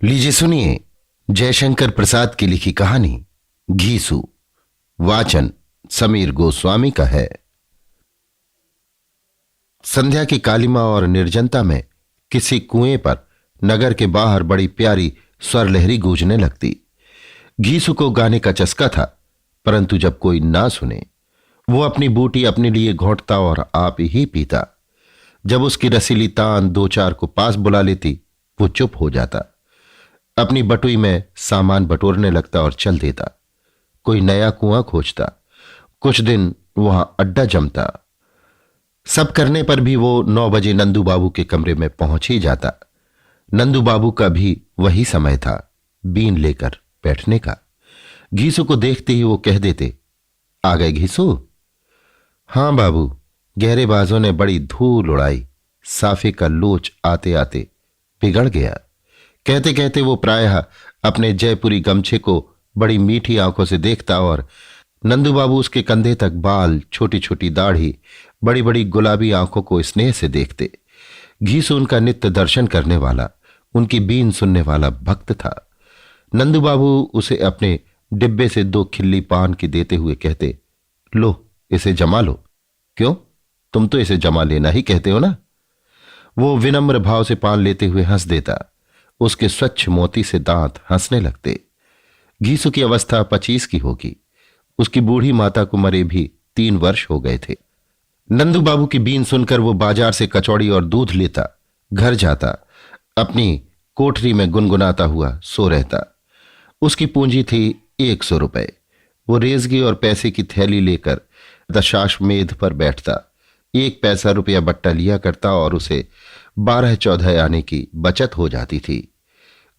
लीजिए सुनिए जयशंकर प्रसाद की लिखी कहानी घीसू। वाचन समीर गोस्वामी का है। संध्या की कालिमा और निर्जनता में किसी कुएं पर नगर के बाहर बड़ी प्यारी स्वर लहरी गूंजने लगती। घीसू को गाने का चस्का था, परंतु जब कोई ना सुने वो अपनी बूटी अपने लिए घोंटता और आप ही पीता। जब उसकी रसीली तान दो चार को पास बुला लेती वो चुप हो जाता, अपनी बटुई में सामान बटोरने लगता और चल देता। कोई नया कुआं खोजता। कुछ दिन वहां अड्डा जमता। सब करने पर भी वो 9 बजे नंदू बाबू के कमरे में पहुंच ही जाता। नंदू बाबू का भी वही समय था, बीन लेकर बैठने का। घीसू को देखते ही वो कह देते, आ गए घीसू? हां बाबू। गहरे बाजों ने बड़ी धूल उड़ाई। साफे का लोच आते आते बिगड़ गया। कहते कहते वो प्रायः अपने जयपुरी गमछे को बड़ी मीठी आंखों से देखता और नंदू बाबू उसके कंधे तक बाल, छोटी छोटी दाढ़ी, बड़ी बड़ी गुलाबी आंखों को स्नेह से देखते। घीसू उनका नित्य दर्शन करने वाला, उनकी बीन सुनने वाला भक्त था। नंदू बाबू उसे अपने डिब्बे से 2 खिल्ली पान की देते हुए कहते, लो इसे जमा लो। क्यों, तुम तो इसे जमा लेना ही कहते हो ना। वो विनम्र भाव से पान लेते हुए हंस देता। उसके स्वच्छ मोती से दांत हंसने लगते। घीसू की अवस्था 25 की होगी। उसकी बूढ़ी माता को मरे भी 3 वर्ष हो गए थे। नंदू बाबू की बीन सुनकर वो बाजार से कचौड़ी और दूध लेता, घर जाता, अपनी कोठरी में गुनगुनाता हुआ सो रहता। उसकी पूंजी थी 100 रुपए। वो रेजगी और पैसे की थैली लेकर दशाश्वमेध पर बैठता। 1 पैसा रुपया बट्टा लिया करता और उसे 12-14 आने की बचत हो जाती थी।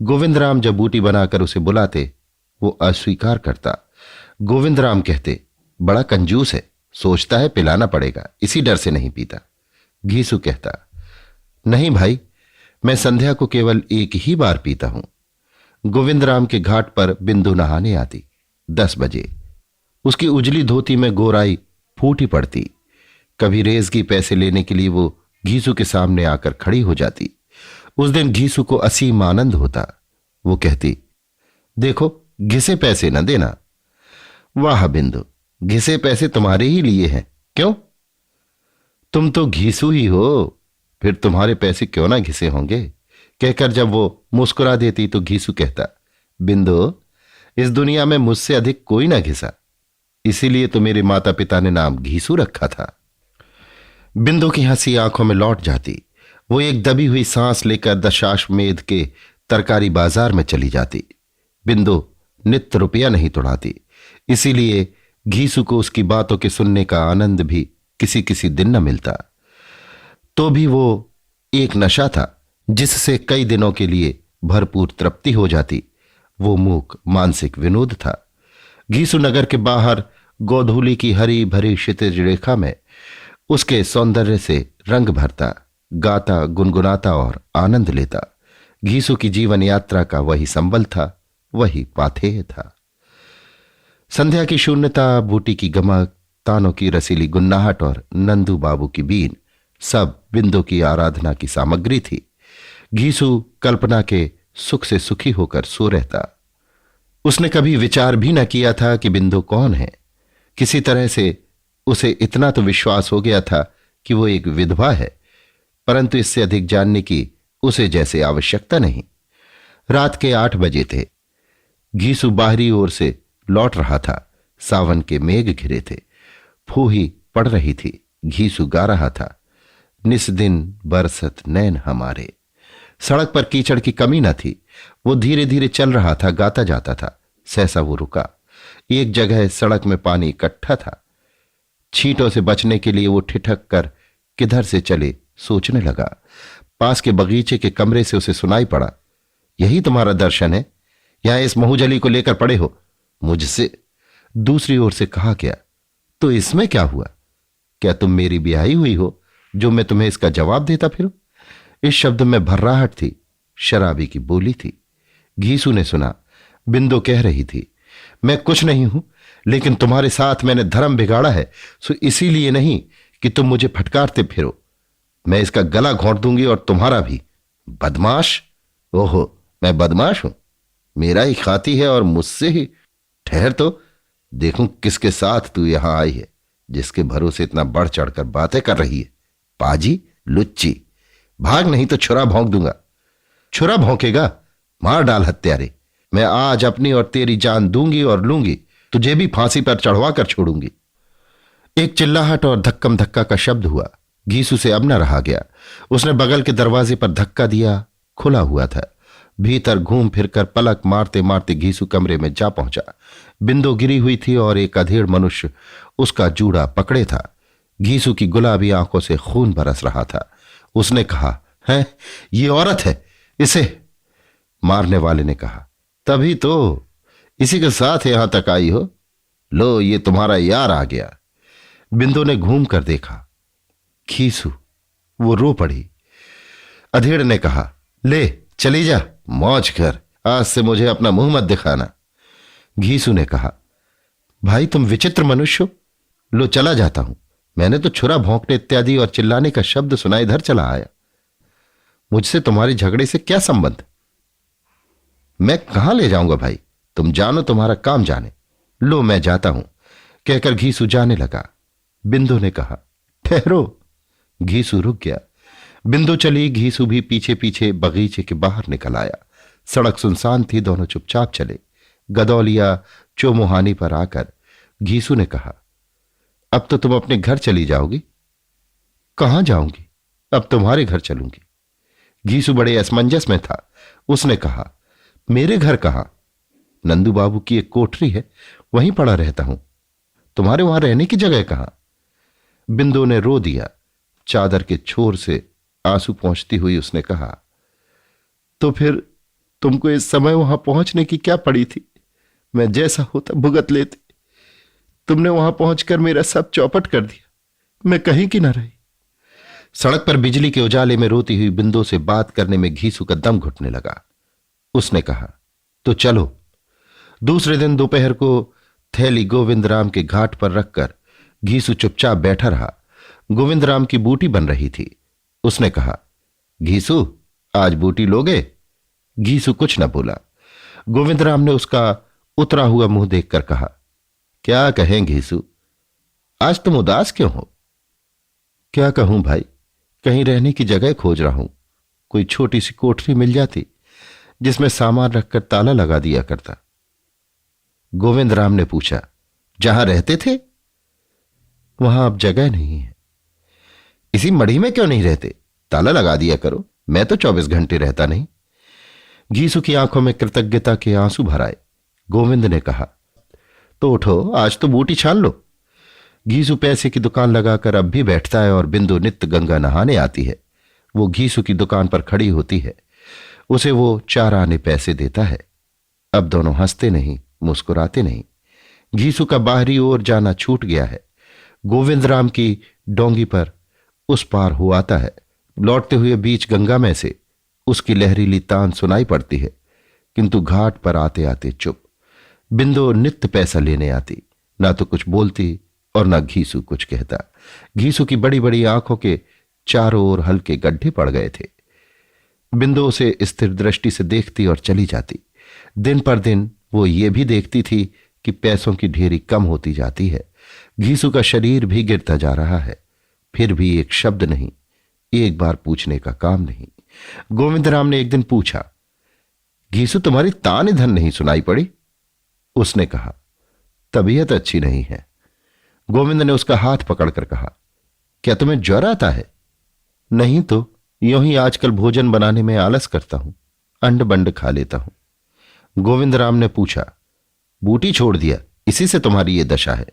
गोविंद राम जब बूटी बनाकर उसे बुलाते वो अस्वीकार करता। गोविंद राम कहते, बड़ा कंजूस है, सोचता है पिलाना पड़ेगा, इसी डर से नहीं पीता। घीसू कहता, नहीं भाई, मैं संध्या को केवल 1 ही बार पीता हूं। गोविंद राम के घाट पर बिंदु नहाने आती 10 बजे। उसकी उजली धोती में गोराई फूटी पड़ती। कभी रेजगी पैसे लेने के लिए वो घीसू के सामने आकर खड़ी हो जाती। उस दिन घीसू को असीम आनंद होता। वो कहती, देखो घिसे पैसे न देना। वाह बिंदु, घिसे पैसे तुम्हारे ही लिए हैं। क्यों? तुम तो घीसू ही हो, फिर तुम्हारे पैसे क्यों ना घिसे होंगे। कहकर जब वो मुस्कुरा देती तो घीसू कहता, बिंदु, इस दुनिया में मुझसे अधिक कोई ना घिसा, इसीलिए तो मेरे माता पिता ने नाम घीसू रखा था। बिंदु की हंसी आंखों में लौट जाती। वो एक दबी हुई सांस लेकर दशाश्वमेध के तरकारी बाजार में चली जाती। बिंदु नित्य रुपया नहीं तोड़ाती, इसीलिए घीसू को उसकी बातों के सुनने का आनंद भी किसी किसी दिन न मिलता। तो भी वो एक नशा था जिससे कई दिनों के लिए भरपूर तृप्ति हो जाती। वो मूक मानसिक विनोद था। घीसू नगर के बाहर गोधूली की हरी भरी क्षितिज रेखा में उसके सौंदर्य से रंग भरता, गाता, गुनगुनाता और आनंद लेता। घीसू की जीवन यात्रा का वही संबल था, वही पाथेय था। संध्या की शून्यता, बूटी की गमक, तानों की रसीली गुन्नाहट और नंदू बाबू की बीन सब बिंदु की आराधना की सामग्री थी। घीसू कल्पना के सुख से सुखी होकर सो रहता। उसने कभी विचार भी न किया था कि बिंदु कौन है। किसी तरह से उसे इतना तो विश्वास हो गया था कि वो एक विधवा है, परंतु इससे अधिक जानने की उसे जैसे आवश्यकता नहीं। रात के 8 बजे थे। घीसू बाहरी ओर से लौट रहा था। सावन के मेघ घिरे थे। फूही पड़ रही थी। घीसू गा रहा था, निस दिन बरसत नैन हमारे। सड़क पर कीचड़ की कमी न थी। वो धीरे धीरे चल रहा था, गाता जाता था। सहसा वो रुका। एक जगह सड़क में पानी इकट्ठा था। छींटों से बचने के लिए वो ठिठक कर किधर से चले सोचने लगा। पास के बगीचे के कमरे से उसे सुनाई पड़ा, यही तुम्हारा दर्शन है? यहां इस महूजली को लेकर पड़े हो मुझसे? दूसरी ओर से कहा गया, तो इसमें क्या हुआ? क्या तुम मेरी ब्याही हुई हो जो मैं तुम्हें इसका जवाब देता फिरूं? इस शब्द में भर्राहट थी, शराबी की बोली थी। घीसू ने सुना, बिंदु कह रही थी, मैं कुछ नहीं हूं, लेकिन तुम्हारे साथ मैंने धर्म बिगाड़ा है, सो इसीलिए नहीं कि तुम मुझे फटकारते फिरो। मैं इसका गला घोंट दूंगी और तुम्हारा भी। बदमाश! ओहो, मैं बदमाश हूं? मेरा ही खाती है और मुझसे ही। ठहर तो देखूं किसके साथ तू यहां आई है, जिसके भरोसे इतना बढ़ चढ़कर बातें कर रही है। पाजी, लुच्ची, भाग नहीं तो छुरा भौंक दूंगा। छुरा भौंकेगा? मार डाल हत्यारे। मैं आज अपनी और तेरी जान दूंगी और लूंगी, तुझे भी फांसी पर चढ़वा कर छोड़ूंगी। एक चिल्लाहट और धक्कम धक्का का शब्द हुआ। घीसू से अब न रहा गया। उसने बगल के दरवाजे पर धक्का दिया। खुला हुआ था। भीतर घूम फिरकर पलक मारते मारते घीसू कमरे में जा पहुंचा। बिंदु गिरी हुई थी और एक अधेड़ मनुष्य उसका जूड़ा पकड़े था। घीसू की गुलाबी आंखों से खून बरस रहा था। उसने कहा, है ये औरत है, इसे। मारने वाले ने कहा, तभी तो इसी के साथ यहां तक आई हो। लो, ये तुम्हारा यार आ गया। बिंदु ने घूम कर देखा। घीसू। वो रो पड़ी। अधेड़ ने कहा, ले चली जा, मौज कर, आज से मुझे अपना मुंह मत दिखाना। घीसू ने कहा, भाई तुम विचित्र मनुष्य हो। लो चला जाता हूं। मैंने तो छुरा भौंकने इत्यादि और चिल्लाने का शब्द सुना इधर चला आया। मुझसे तुम्हारे झगड़े से क्या संबंध? मैं कहां ले जाऊंगा भाई, तुम जानो, तुम्हारा काम जाने। लो मैं जाता हूं, कहकर घीसू जाने लगा। बिंदु ने कहा, ठहरो। घीसू रुक गया। बिंदु चली। घीसू भी पीछे पीछे बगीचे के बाहर निकल आया। सड़क सुनसान थी। दोनों चुपचाप चले। गदौलिया चौमुहानी पर आकर घीसू ने कहा, अब तो तुम अपने घर चली जाओगी। कहां जाऊंगी? अब तुम्हारे घर चलूंगी। घीसू बड़े असमंजस में था। उसने कहा, मेरे घर कहां? नंदू बाबू की एक कोठरी है, वहीं पड़ा रहता हूं। तुम्हारे वहां रहने की जगह कहां? बिंदु ने रो दिया। चादर के छोर से आंसू पहुंचती हुई उसने कहा, तो फिर तुमको इस समय वहां पहुंचने की क्या पड़ी थी? मैं जैसा होता भुगत लेती। तुमने वहां पहुंचकर मेरा सब चौपट कर दिया। मैं कहीं की ना रही। सड़क पर बिजली के उजाले में रोती हुई बिंदु से बात करने में घीसू का दम घुटने लगा। उसने कहा, तो चलो। दूसरे दिन दोपहर को थैली गोविंद राम के घाट पर रखकर घीसू चुपचाप बैठा रहा। गोविंद राम की बूटी बन रही थी। उसने कहा, घीसू आज बूटी लोगे? घीसू कुछ न बोला। गोविंद राम ने उसका उतरा हुआ मुंह देखकर कहा, क्या कहें घीसू, आज तुम उदास क्यों हो? क्या कहूं भाई, कहीं रहने की जगह खोज रहा हूं। कोई छोटी सी कोठरी मिल जाती जिसमें सामान रखकर ताला लगा दिया करता। गोविंद राम ने पूछा, जहां रहते थे वहां अब जगह नहीं है। इसी मढ़ी में क्यों नहीं रहते? ताला लगा दिया करो। मैं तो 24 घंटे रहता नहीं। घीसू की आंखों में कृतज्ञता के आंसू भर आए। गोविंद ने कहा, तो उठो, आज तो बूटी छान लो। घीसू पैसे की दुकान लगाकर अब भी बैठता है और बिंदु नित्य गंगा नहाने आती है। वो घीसू की दुकान पर खड़ी होती है। उसे वो 4 आने पैसे देता है। अब दोनों हंसते नहीं, मुस्कुराते नहीं। घीसू का बाहरी ओर जाना छूट गया है। गोविंद राम की डोंगी पर उस पार हो आता है। लौटते हुए बीच गंगा में से उसकी लहरीली तान सुनाई पड़ती है, किंतु घाट पर आते आते चुप। बिंदु नित्य पैसा लेने आती, ना तो कुछ बोलती और ना घीसू कुछ कहता। घीसू की बड़ी बड़ी आंखों के चारों ओर हल्के गड्ढे पड़ गए थे। बिंदु उसे स्थिर दृष्टि से देखती और चली जाती। दिन पर दिन वो ये भी देखती थी कि पैसों की ढेरी कम होती जाती है। घीसू का शरीर भी गिरता जा रहा है। फिर भी एक शब्द नहीं, एक बार पूछने का काम नहीं। गोविंद राम ने एक दिन पूछा, घीसू तुम्हारी तान इधर नहीं सुनाई पड़ी? उसने कहा, तबीयत अच्छी नहीं है। गोविंद ने उसका हाथ पकड़कर कहा, क्या तुम्हें ज्वर आता है? नहीं तो यूं ही आजकल भोजन बनाने में आलस करता हूं, अंड बंड खा लेता हूं। गोविंद राम ने पूछा, बूटी छोड़ दिया, इसी से तुम्हारी ये दशा है?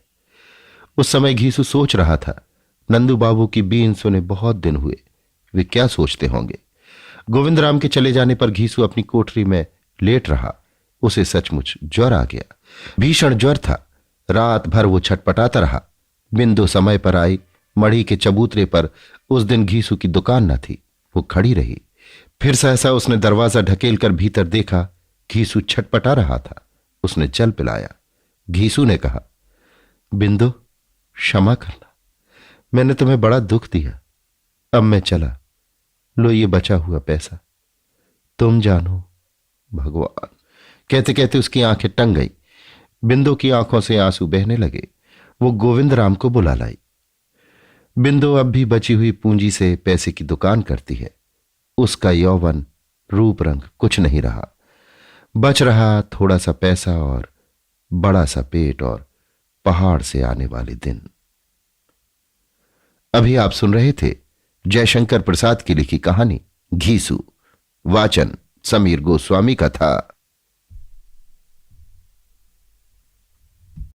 उस समय घीसू सोच रहा था, नंदू बाबू की बीन सुने बहुत दिन हुए, वे क्या सोचते होंगे। गोविंद राम के चले जाने पर घीसू अपनी कोठरी में लेट रहा। उसे सचमुच ज्वर आ गया। भीषण ज्वर था। रात भर वो छटपटाता रहा। बिंदु समय पर आई। मढ़ी के चबूतरे पर उस दिन घीसू की दुकान न थी। वो खड़ी रही। फिर सहसा उसने दरवाजा ढकेलकर भीतर देखा। घीसू छटपटा रहा था। उसने जल पिलाया। घीसू ने कहा, बिंदु क्षमा करना, मैंने तुम्हें बड़ा दुख दिया। अब मैं चला। लो ये बचा हुआ पैसा, तुम जानो भगवान, कहते कहते उसकी आंखें टंग गई। बिंदु की आंखों से आंसू बहने लगे। वो गोविंद राम को बुला लाई। बिंदु अब भी बची हुई पूंजी से पैसे की दुकान करती है। उसका यौवन, रूप रंग कुछ नहीं रहा। बच रहा थोड़ा सा पैसा और बड़ा सा पेट और पहाड़ से आने वाले दिन। अभी आप सुन रहे थे जयशंकर प्रसाद की लिखी कहानी घीसू। वाचन समीर गोस्वामी का था।